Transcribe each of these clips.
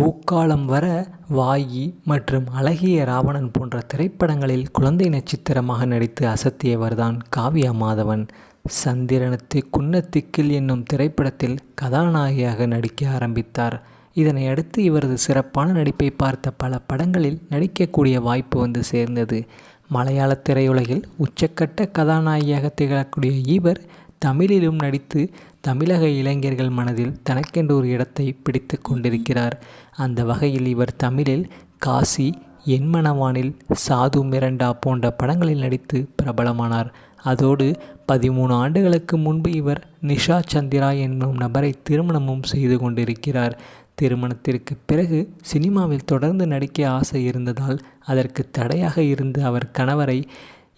பூக்காலம் வர, வாயி மற்றும் அழகிய ராவணன் போன்ற திரைப்படங்களில் குழந்தை நட்சத்திரமாக நடித்து அசத்தியவர்தான் காவ்யா மாதவன். சந்திரனுக்கு குன்னத்திக்கில் என்னும் திரைப்படத்தில் கதாநாயகியாக நடிக்க ஆரம்பித்தார். இதனையடுத்து இவரது சிறப்பான நடிப்பை பார்த்த பல படங்களில் நடிக்கக்கூடிய வாய்ப்பு வந்து சேர்ந்தது. மலையாள திரையுலகில் உச்சக்கட்ட கதாநாயகியாக திகழக்கூடிய இவர் தமிழிலும் நடித்து தமிழக இளைஞர்கள் மனதில் தனக்கென்று ஒரு இடத்தை பிடித்து கொண்டிருக்கிறார். அந்த வகையில் இவர் தமிழில் காசி, என் மனவானில், சாது மிரண்டா போன்ற படங்களில் நடித்து பிரபலமானார். அதோடு 13 ஆண்டுகளுக்கு முன்பு இவர் நிஷா சந்திரா என்னும் நபரை திருமணமும் செய்து கொண்டிருக்கிறார். திருமணத்திற்கு பிறகு சினிமாவில் தொடர்ந்து நடிக்க ஆசை இருந்ததால் அதற்கு தடையாக இருந்த அவர் கணவரை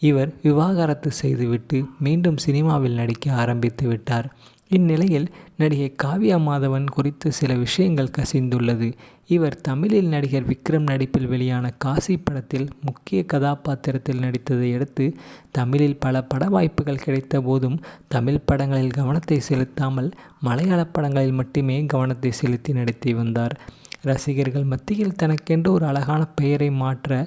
இவர் விவாகரத்து செய்துவிட்டு மீண்டும் சினிமாவில் நடிக்க ஆரம்பித்து விட்டார். இந்நிலையில் நடிகை காவ்யா மாதவன் குறித்து சில விஷயங்கள் கசிந்துள்ளது. இவர் தமிழில் நடிகர் விக்ரம் நடிப்பில் வெளியான காசி படத்தில் முக்கிய கதாபாத்திரத்தில் நடித்ததை அடுத்து தமிழில் பல பட வாய்ப்புகள் கிடைத்த போதும் தமிழ் படங்களில் கவனத்தை செலுத்தாமல் மலையாள படங்களில் மட்டுமே கவனத்தை செலுத்தி நடித்து வந்தார். ரசிகர்கள் மத்தியில் தனக்கென்று ஒரு அழகான பெயரை மாற்ற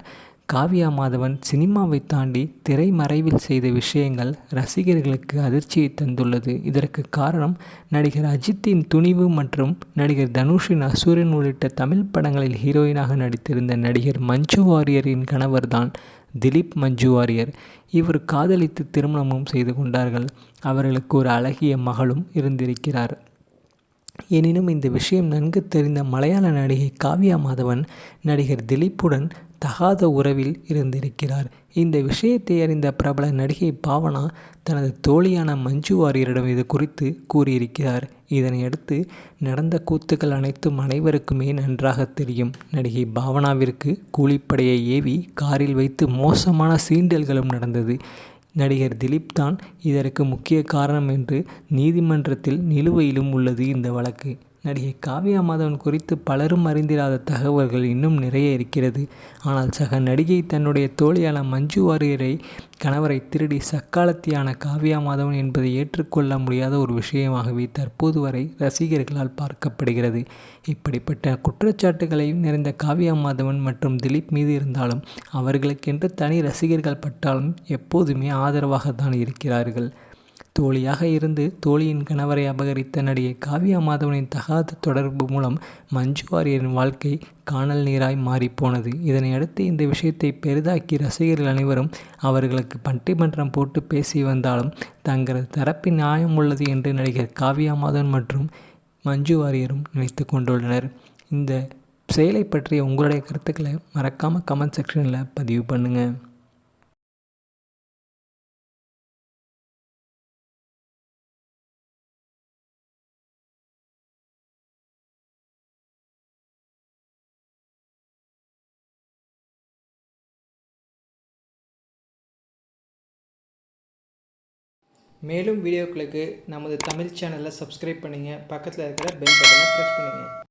காவ்யா மாதவன் சினிமாவை தாண்டி திரைமறைவில் செய்த விஷயங்கள் ரசிகர்களுக்கு அதிர்ச்சியை தந்துள்ளது. இதற்கு காரணம் நடிகர் அஜித்தின் துணிவு மற்றும் நடிகர் தனுஷின் அசுரன் உள்ளிட்ட தமிழ் படங்களில் ஹீரோயினாக நடித்திருந்த நடிகர் மஞ்சு வாரியரின் கணவர்தான் திலீப் மஞ்சு வாரியர். இவர் காதலித்து திருமணமும் செய்து கொண்டார்கள். அவர்களுக்கு ஒரு அழகிய மகளும் இருந்திருக்கிறார். எனினும் இந்த விஷயம் நன்கு தெரிந்த மலையாள நடிகை காவ்யா மாதவன் நடிகர் திலீப்புடன் தகாத உறவில் இருந்திருக்கிறார். இந்த விஷயத்தை அறிந்த பிரபல நடிகை பாவனா தனது தோழியான மஞ்சு வாரியரிடம் இது குறித்து கூறியிருக்கிறார். இதனையடுத்து நடந்த கூத்துக்கள் அனைத்தும் அனைவருக்குமே நன்றாக தெரியும். நடிகை பாவனாவிற்கு கூலிப்படையை ஏவி காரில் வைத்து மோசமான சீண்டல்களும் நடந்தது. நடிகர் திலீப் தான் இதற்கு முக்கிய காரணம் என்று நீதிமன்றத்தில் நிலுவையிலும் உள்ளது இந்த வழக்கு. நடிகை காவ்யா மாதவன் குறித்து பலரும் அறிந்திராத தகவல்கள் இன்னும் நிறைய இருக்கிறது. ஆனால் சக நடிகை தன்னுடைய தோழியான மஞ்சு வாரியரை கணவரை திருடி சக்காலத்தியான காவ்யா மாதவன் என்பதை ஏற்றுக்கொள்ள முடியாத ஒரு விஷயமாகவே தற்போது வரை ரசிகர்களால் பார்க்கப்படுகிறது. இப்படிப்பட்ட குற்றச்சாட்டுகளை நிறைந்த காவ்யா மாதவன் மற்றும் திலீப் மீது இருந்தாலும் அவர்களுக்கென்று தனி ரசிகர்கள் பட்டாலும் எப்போதுமே ஆதரவாக தான் இருக்கிறார்கள். தோழியாக இருந்து தோழியின் கணவரை அபகரித்த நடிகை காவ்யா மாதவனின் தகாத தொடர்பு மூலம் மஞ்சு வாரியரின் வாழ்க்கை கானல் நீராய் மாறிப்போனது. இதனை அடுத்து இந்த விஷயத்தை பெரிதாக்கி ரசிகர்கள் அனைவரும் அவர்களுக்கு பட்டிமன்றம் போட்டு பேசி வந்தாலும் தங்களது தரப்பின் நியாயம் உள்ளது என்று நடிகர் காவ்யா மாதவன் மற்றும் மஞ்சு வாரியரும் நினைத்து கொண்டுள்ளனர். இந்த செயலை பற்றிய உங்களுடைய கருத்துக்களை மறக்காமல் கமெண்ட் செக்ஷனில் பதிவு பண்ணுங்கள். மேலும் வீடியோக்களுக்கு நமது தமிழ் சேனலை சப்ஸ்கிரைப் பண்ணுங்கள். பக்கத்தில் இருக்கிற பெல் பட்டனை ப்ரெஸ் பண்ணுங்கள்.